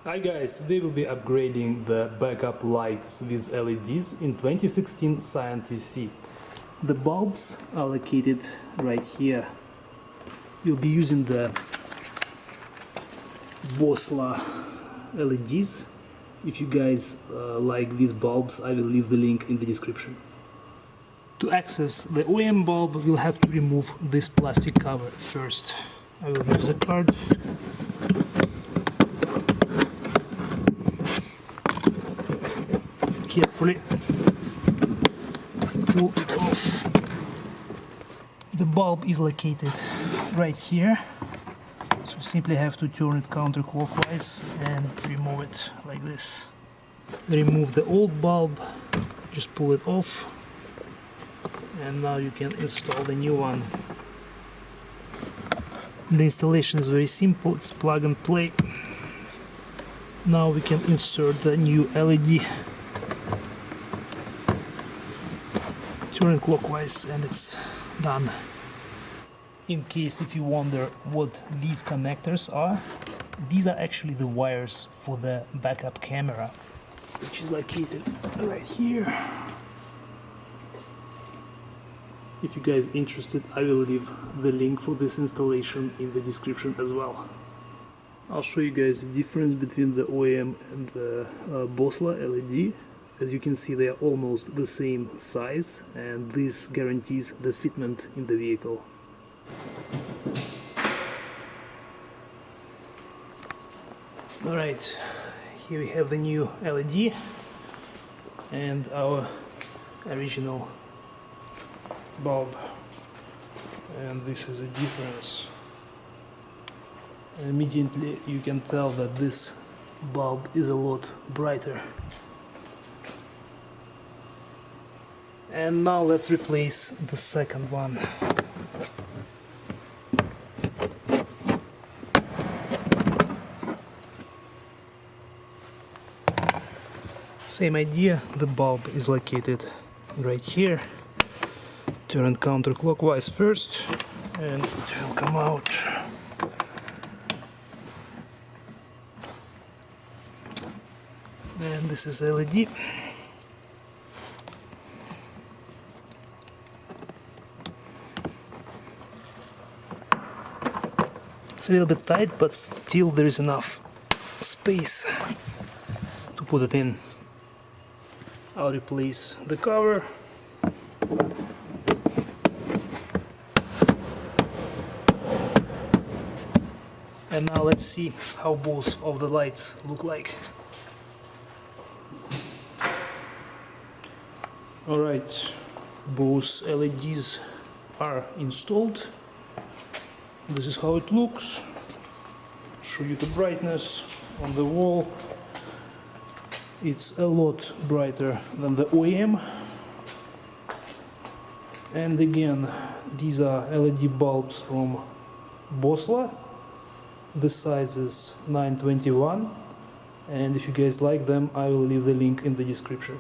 Hi guys, today we'll be upgrading the backup lights with LEDs in 2016 Scion TC. The bulbs are located right here. We'll be using the Boslla LEDs. If you guys like these bulbs, I will leave the link in the description. To access the OEM bulb, we'll have to remove this plastic cover first. I will use a card. Carefully pull it off. The bulb is located right here, so simply have to turn it counterclockwise and remove it like this. Remove the old bulb, just pull it off, and now you can install the new one. The installation is very simple, it's plug and play. Now we can insert the new LED. Turn clockwise and it's done. In case if you wonder what these connectors are, these are actually the wires for the backup camera, which is located right here. If you guys interested, I will leave the link for this installation in the description as well. I'll show you guys the difference between the OEM and the Boslla LED. As you can see, they are almost the same size, and this guarantees the fitment in the vehicle. Alright, here we have the new LED and our original bulb, and this is a difference. Immediately you can tell that this bulb is a lot brighter. And now let's replace the second one. Same idea, the bulb is located right here. Turn it counterclockwise first and it will come out. And this is LED. It's a little bit tight, but still there is enough space to put it in. I'll replace the cover. And now let's see how both of the lights look like. Alright, both LEDs are installed. This is how it looks. Show you the brightness on the wall. It's a lot brighter than the OEM. And again, these are LED bulbs from Boslla. The size is 921, and if you guys like them, I will leave the link in the description.